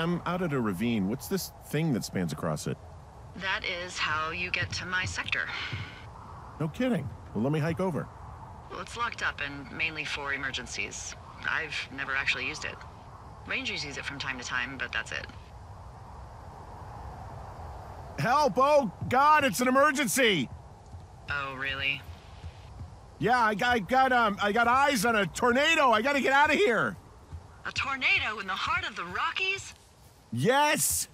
I'm out at a ravine. What's this thing that spans across it? That is how you get to my sector. No kidding. Well, let me hike over. Well, it's locked up and mainly for emergencies. I've never actually used it. Rangers use it from time to time, but that's it. Help! Oh, God, it's an emergency! Oh, really? Yeah, I got eyes on a tornado. I gotta get out of here. A tornado in the heart of the Rockies? Yes!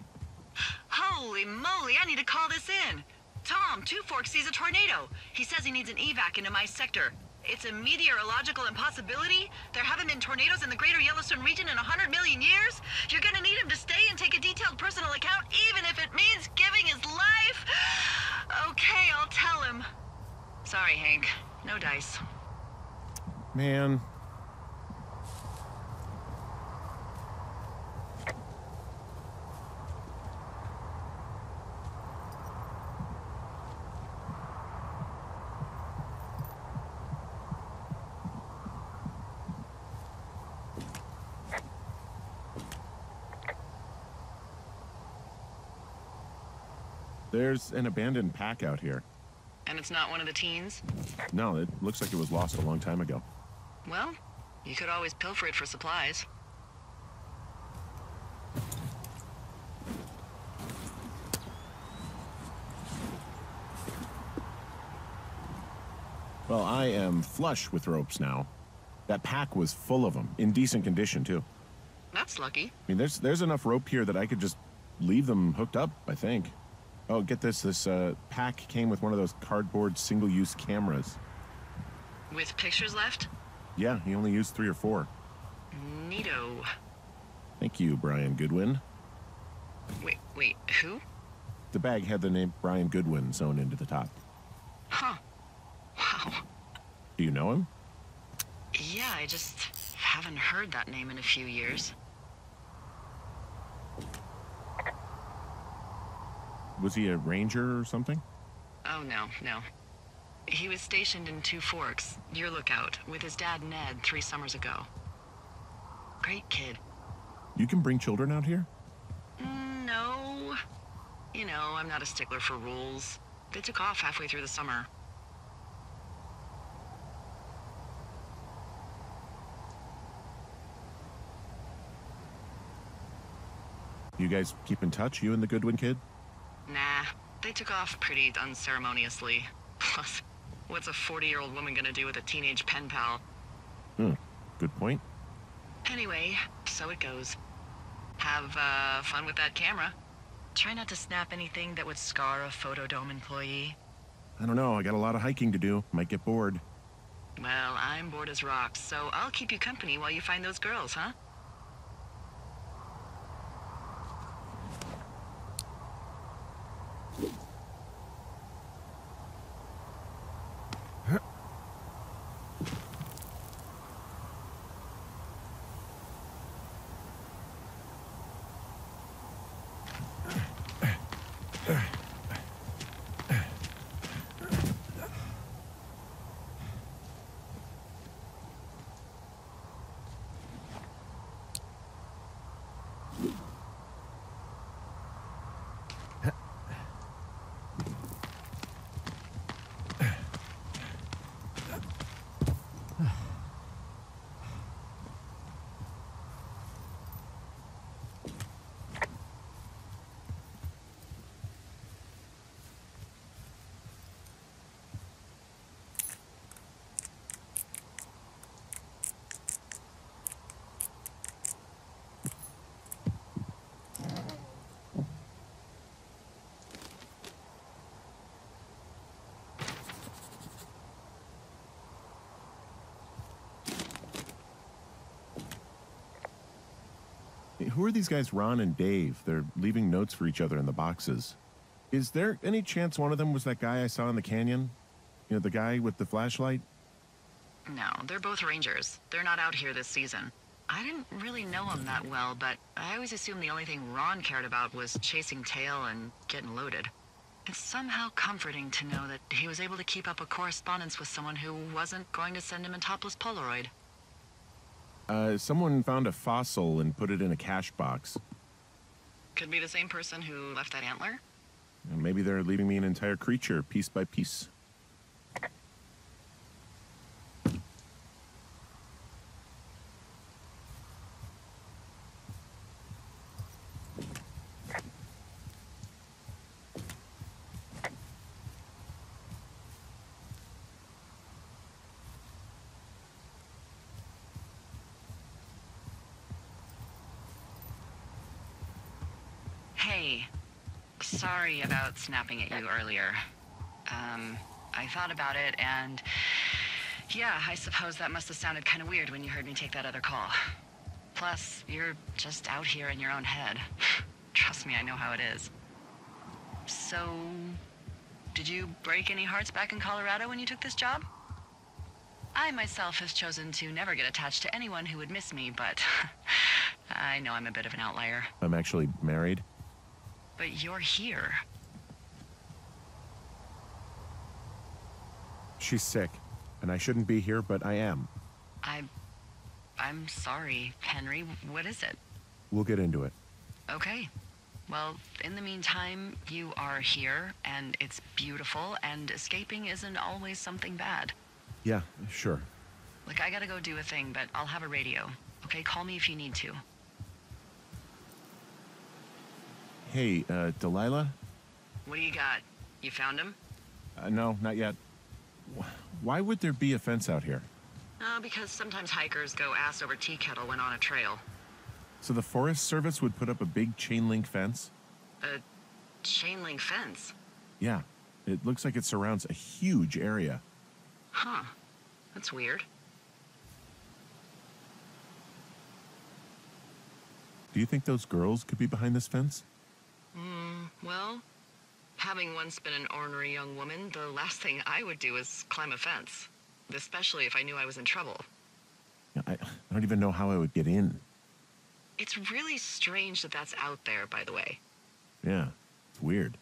Holy moly, I need to call this in. Tom, Two Forks sees a tornado. He says he needs an evac into my sector. It's a meteorological impossibility. There haven't been tornadoes in the greater Yellowstone region in 100 million years. You're gonna need him to stay and take a detailed personal account, even if it means giving his life. Okay, I'll tell him. Sorry, Hank. No dice. Man. There's an abandoned pack out here. And it's not one of the teens? No, it looks like it was lost a long time ago. Well, you could always pilfer it for supplies. Well, I am flush with ropes now. That pack was full of them, in decent condition, too. That's lucky. I mean, there's enough rope here that I could just leave them hooked up, I think. Oh, get this. This pack came with one of those cardboard single-use cameras. With pictures left? Yeah, he only used 3 or 4. Neato. Thank you, Brian Goodwin. Wait, who? The bag had the name Brian Goodwin sewn into the top. Huh. Wow. Do you know him? Yeah, I just haven't heard that name in a few years. Was he a ranger or something? Oh, no. He was stationed in Two Forks, your lookout, with his dad Ned 3 summers ago. Great kid. You can bring children out here? No. You know, I'm not a stickler for rules. They took off halfway through the summer. You guys keep in touch, you and the Goodwin kid? Nah, they took off pretty unceremoniously. Plus, what's a 40-year-old woman gonna do with a teenage pen pal? Good point. Anyway, so it goes. Have fun with that camera. Try not to snap anything that would scar a Photodome employee. I don't know, I got a lot of hiking to do. Might get bored. Well, I'm bored as rocks, so I'll keep you company while you find those girls, huh? Who are these guys, Ron and Dave? They're leaving notes for each other in the boxes. Is there any chance one of them was that guy I saw in the canyon? You know, the guy with the flashlight? No, they're both rangers. They're not out here this season. I didn't really know him that well, but I always assumed the only thing Ron cared about was chasing tail and getting loaded. It's somehow comforting to know that he was able to keep up a correspondence with someone who wasn't going to send him a topless Polaroid. Someone found a fossil and put it in a cash box. Could be the same person who left that antler. And maybe they're leaving me an entire creature, piece by piece. Hey, sorry about snapping at you earlier. I thought about it, and yeah, I suppose that must have sounded kind of weird when you heard me take that other call. Plus, you're just out here in your own head. Trust me, I know how it is. So, did you break any hearts back in Colorado when you took this job? I myself have chosen to never get attached to anyone who would miss me, but I know I'm a bit of an outlier. I'm actually married. But you're here. She's sick, and I shouldn't be here, but I am. I'm sorry, Henry. What is it? We'll get into it. Okay. Well, in the meantime, you are here, and it's beautiful, and escaping isn't always something bad. Yeah, sure. Look, I gotta go do a thing, but I'll have a radio. Okay, call me if you need to. Hey, Delilah? What do you got? You found him? No, not yet. Why would there be a fence out here? Because sometimes hikers go ass over tea kettle when on a trail. So the Forest Service would put up a big chain link fence? A chain link fence? Yeah. It looks like it surrounds a huge area. Huh. That's weird. Do you think those girls could be behind this fence? Well, having once been an ornery young woman, the last thing I would do is climb a fence. Especially if I knew I was in trouble. Yeah, I don't even know how I would get in. It's really strange that that's out there, by the way. Yeah, it's weird.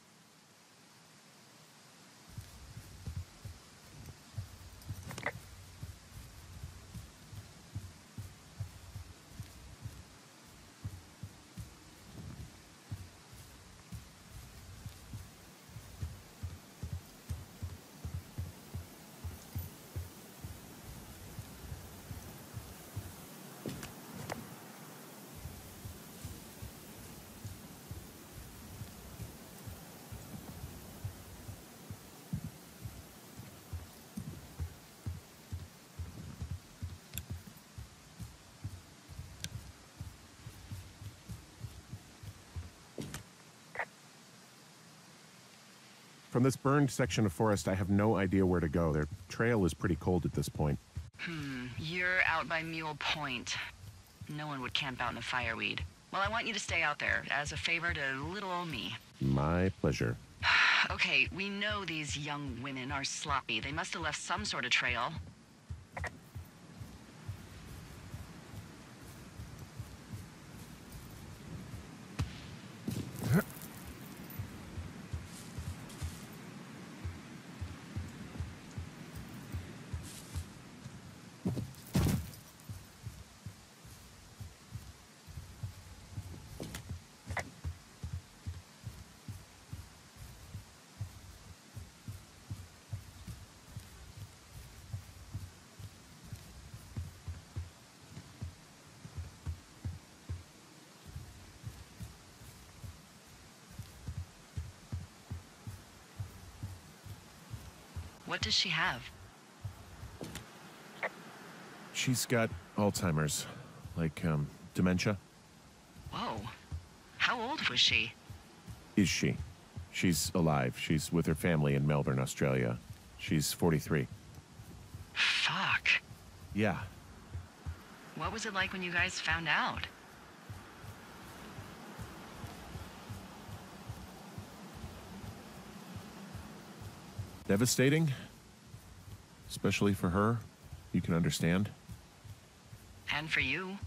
From this burned section of forest, I have no idea where to go. Their trail is pretty cold at this point. You're out by Mule Point. No one would camp out in a fireweed. Well, I want you to stay out there as a favor to little old me. My pleasure. Okay, we know these young women are sloppy. They must have left some sort of trail. What does she have? She's got Alzheimer's, like, dementia. Whoa. How old was she? Is she? She's alive. She's with her family in Melbourne, Australia. She's 43. Fuck. Yeah. What was it like when you guys found out? Devastating. Especially for her. You can understand. And for you.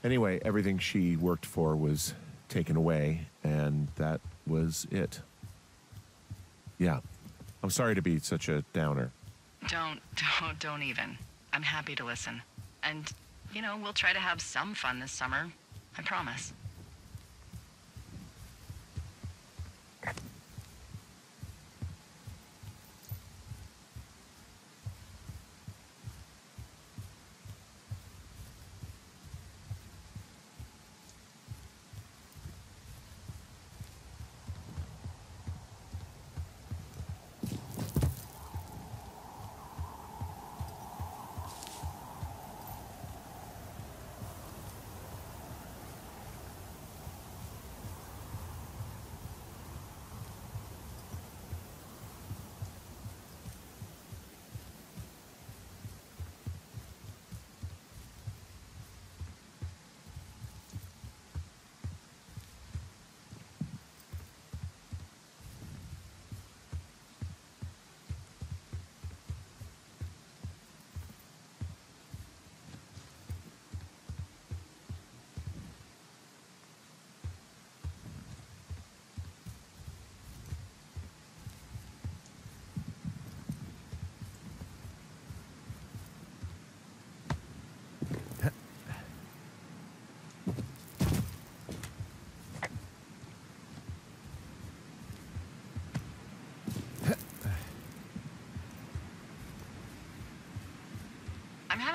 Anyway, everything she worked for was taken away, and that was it. Yeah. I'm sorry to be such a downer. Don't even. I'm happy to listen. And, you know, we'll try to have some fun this summer. I promise.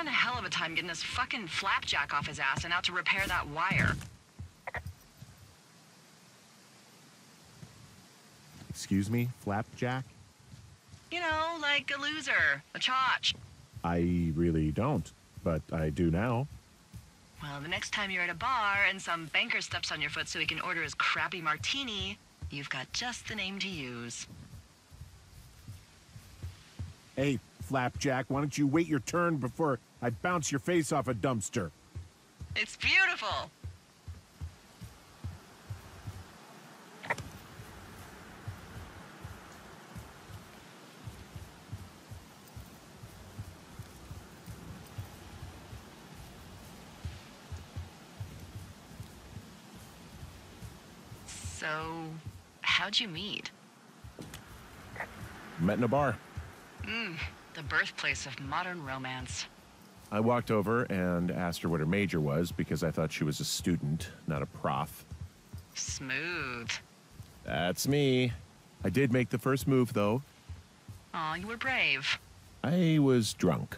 having a hell of a time getting this fucking flapjack off his ass and out to repair that wire. Excuse me, flapjack? You know, like a loser, a chotch. I really don't, but I do now. Well, the next time you're at a bar and some banker steps on your foot so he can order his crappy martini, you've got just the name to use. Hey, flapjack, why don't you wait your turn before I bounce your face off a dumpster? It's beautiful. So, how'd you meet? Met in a bar. The birthplace of modern romance. I walked over and asked her what her major was because I thought she was a student, not a prof. Smooth. That's me. I did make the first move, though. Aw, you were brave. I was drunk.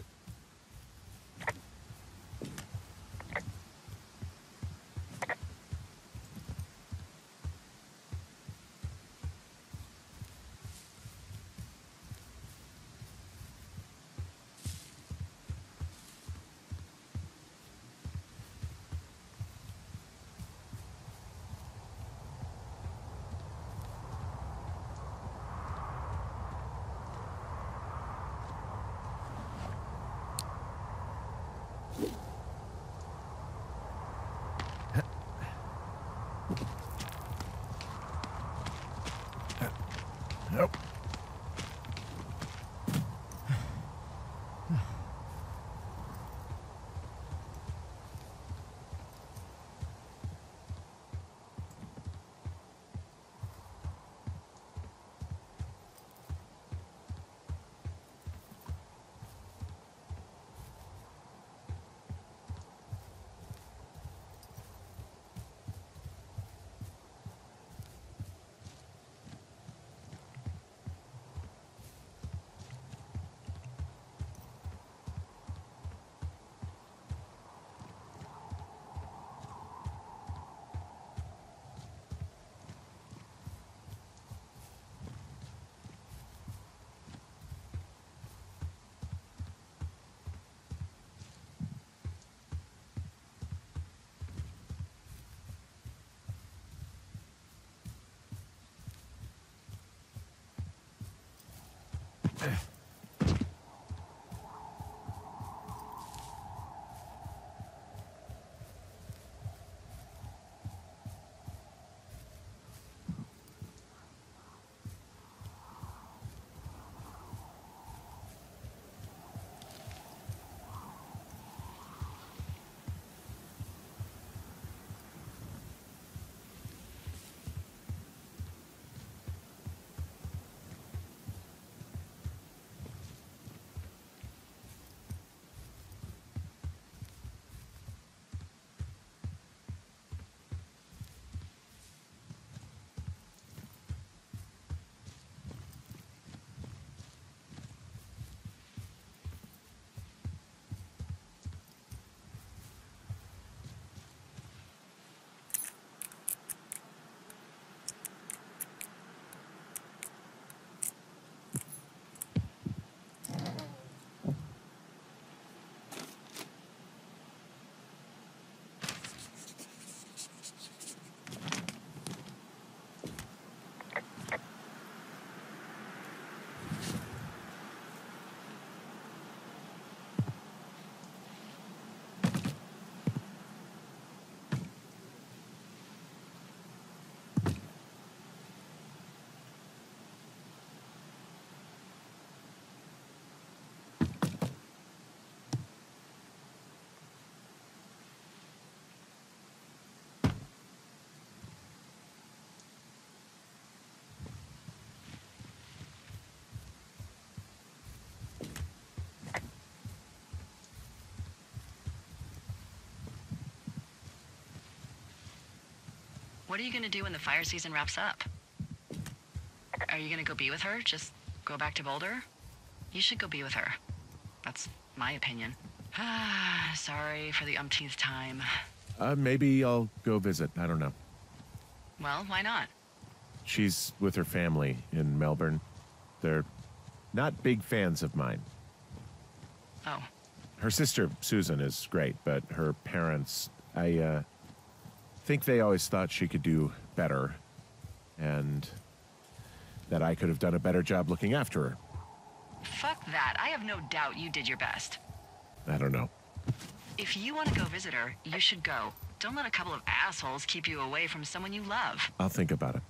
Nope. What are you gonna do when the fire season wraps up? Are you gonna go be with her? Just go back to Boulder? You should go be with her. That's my opinion. Sorry for the umpteenth time. Maybe I'll go visit. I don't know. Well, why not? She's with her family in Melbourne. They're not big fans of mine. Oh. Her sister, Susan, is great, but her parents, I think they always thought she could do better, and that I could have done a better job looking after her. Fuck that. I have no doubt you did your best. I don't know. If you want to go visit her, you should go. Don't let a couple of assholes keep you away from someone you love. I'll think about it.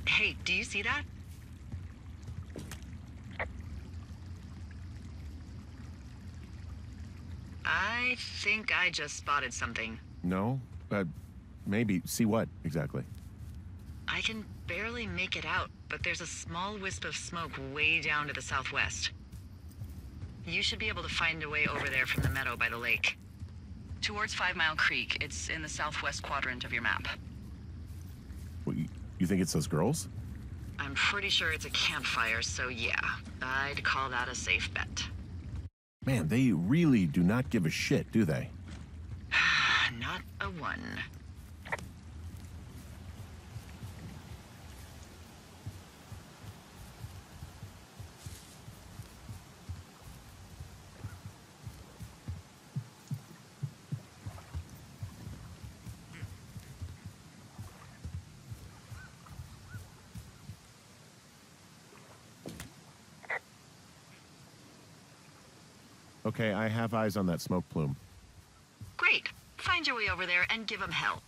Hey, do you see that? I think I just spotted something. No? Maybe. See what, exactly? I can barely make it out, but there's a small wisp of smoke way down to the southwest. You should be able to find a way over there from the meadow by the lake. Towards 5 Mile Creek. It's in the southwest quadrant of your map. What, you think it's those girls? I'm pretty sure it's a campfire, so yeah. I'd call that a safe bet. Man, they really do not give a shit, do they? Not a one. Okay, I have eyes on that smoke plume. Great. Find your way over there and give them hell.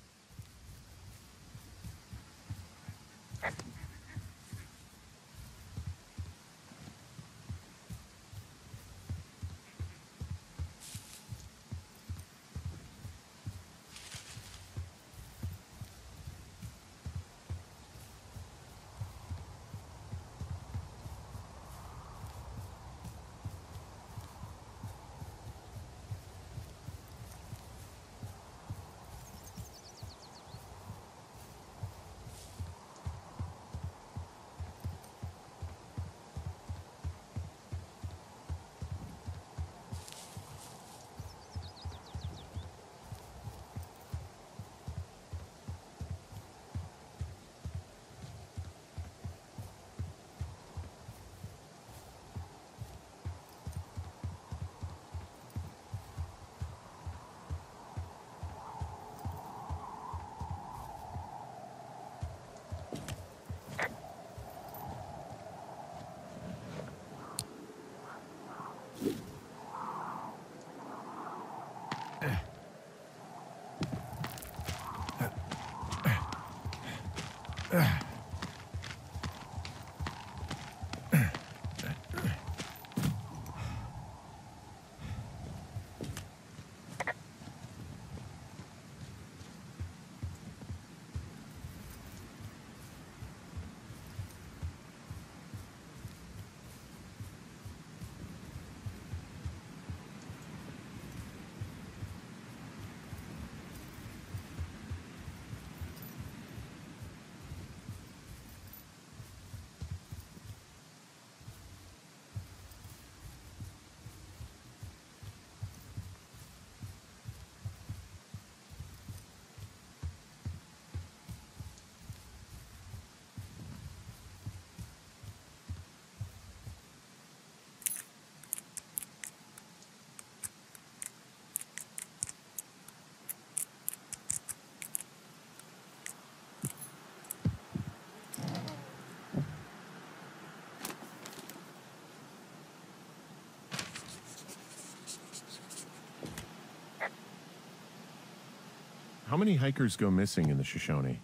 How many hikers go missing in the Shoshone?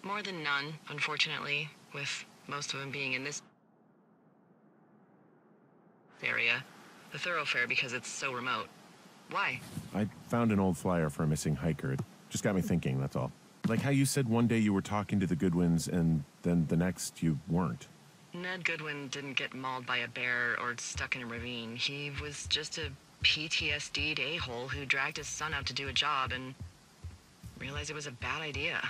More than none, unfortunately, with most of them being in this area. The thoroughfare because it's so remote. Why? I found an old flyer for a missing hiker. It just got me thinking, that's all. Like how you said one day you were talking to the Goodwins and then the next you weren't. Ned Goodwin didn't get mauled by a bear or stuck in a ravine. He was just a PTSD'd a-hole who dragged his son out to do a job and realized it was a bad idea.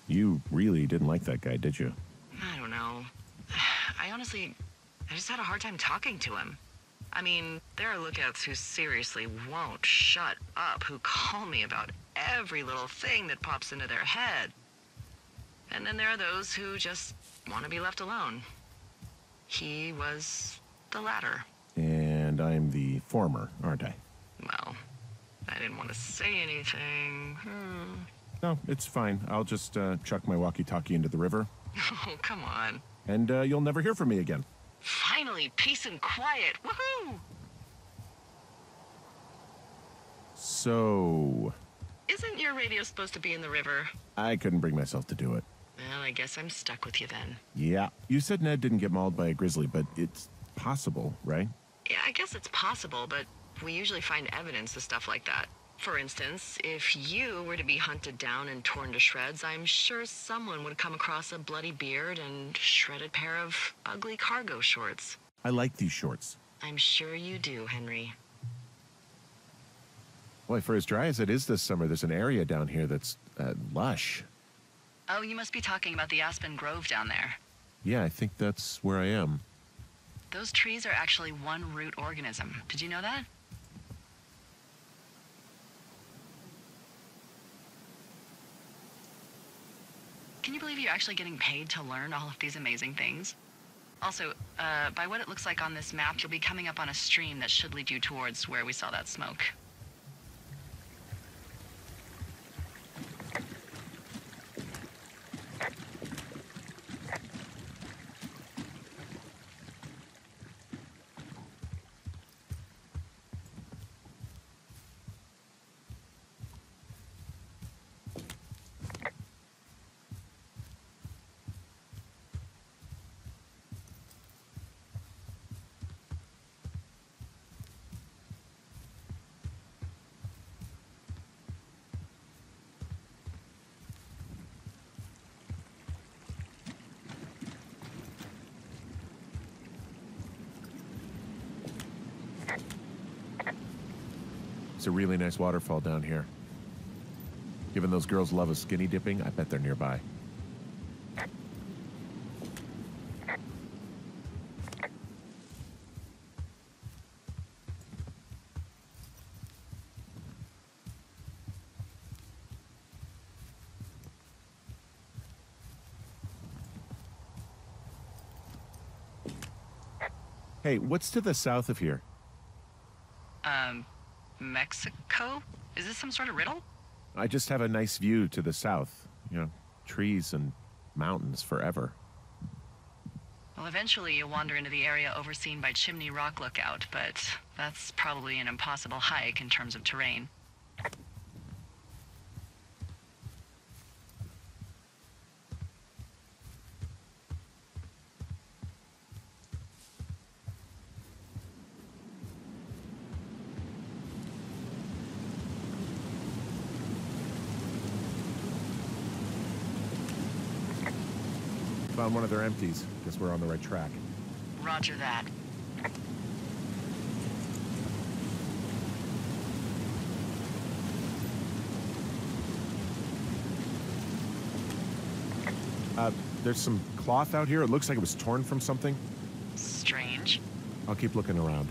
You really didn't like that guy, did you? I don't know. I just had a hard time talking to him. I mean, there are lookouts who seriously won't shut up, who call me about every little thing that pops into their head. And then there are those who just want to be left alone. He was the latter. And I'm the former, aren't I? Well, I didn't want to say anything. No, it's fine. I'll just chuck my walkie-talkie into the river. Oh, come on. And you'll never hear from me again. Finally, peace and quiet. Woohoo! So... Isn't your radio supposed to be in the river? I couldn't bring myself to do it. Well, I guess I'm stuck with you then. Yeah. You said Ned didn't get mauled by a grizzly, but it's possible, right? Yeah, I guess it's possible, but we usually find evidence of stuff like that. For instance, if you were to be hunted down and torn to shreds, I'm sure someone would come across a bloody beard and shredded pair of ugly cargo shorts. I like these shorts. I'm sure you do, Henry. Boy, for as dry as it is this summer, there's an area down here that's lush. Oh, you must be talking about the Aspen Grove down there. Yeah, I think that's where I am. Those trees are actually one root organism. Did you know that? Can you believe you're actually getting paid to learn all of these amazing things? Also, by what it looks like on this map, you'll be coming up on a stream that should lead you towards where we saw that smoke. It's a really nice waterfall down here. Given those girls love a skinny dipping, I bet they're nearby. Hey, what's to the south of here? Mexico? Is this some sort of riddle? I just have a nice view to the south. You know, trees and mountains forever. Well, eventually you'll wander into the area overseen by Chimney Rock Lookout, but that's probably an impossible hike in terms of terrain. Found one of their empties. Guess we're on the right track. Roger that. There's some cloth out here. It looks like it was torn from something. Strange. I'll keep looking around.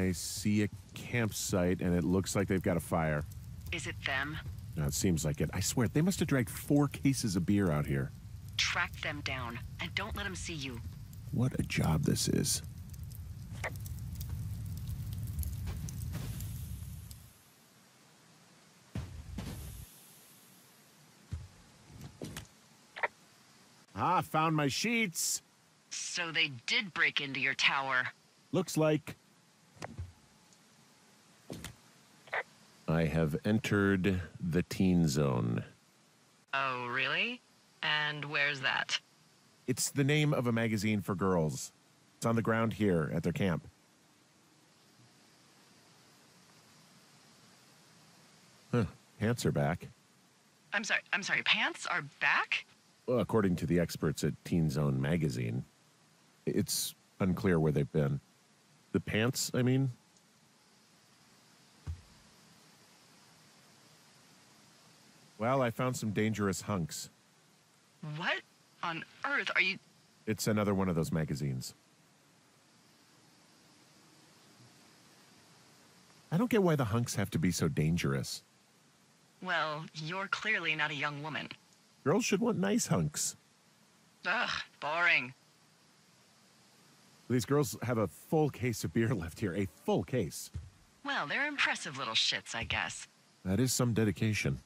I see a campsite, and it looks like they've got a fire. Is it them? No, it seems like it. I swear, they must have dragged 4 cases of beer out here. Track them down, and don't let them see you. What a job this is. Ah, found my sheets. So they did break into your tower. Looks like I have entered the teen zone. Oh, really? And where's that? It's the name of a magazine for girls. It's on the ground here at their camp. Huh, pants are back. I'm sorry, pants are back? Well, according to the experts at Teen Zone magazine. It's unclear where they've been. The pants, I mean? Well, I found some dangerous hunks. What on earth are you... It's another one of those magazines. I don't get why the hunks have to be so dangerous. Well, you're clearly not a young woman. Girls should want nice hunks. Ugh, boring. These girls have a full case of beer left here. A full case. Well, they're impressive little shits, I guess. That is some dedication.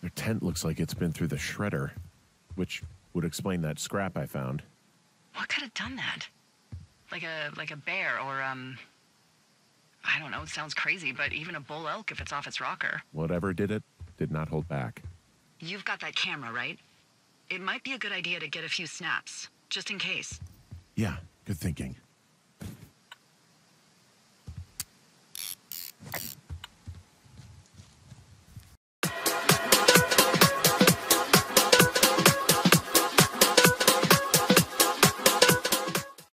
Their tent looks like it's been through the shredder, which would explain that scrap I found. What could have done that? Like a bear or, I don't know, it sounds crazy, but even a bull elk if it's off its rocker. Whatever did it, did not hold back. You've got that camera, right? It might be a good idea to get a few snaps, just in case. Yeah, good thinking.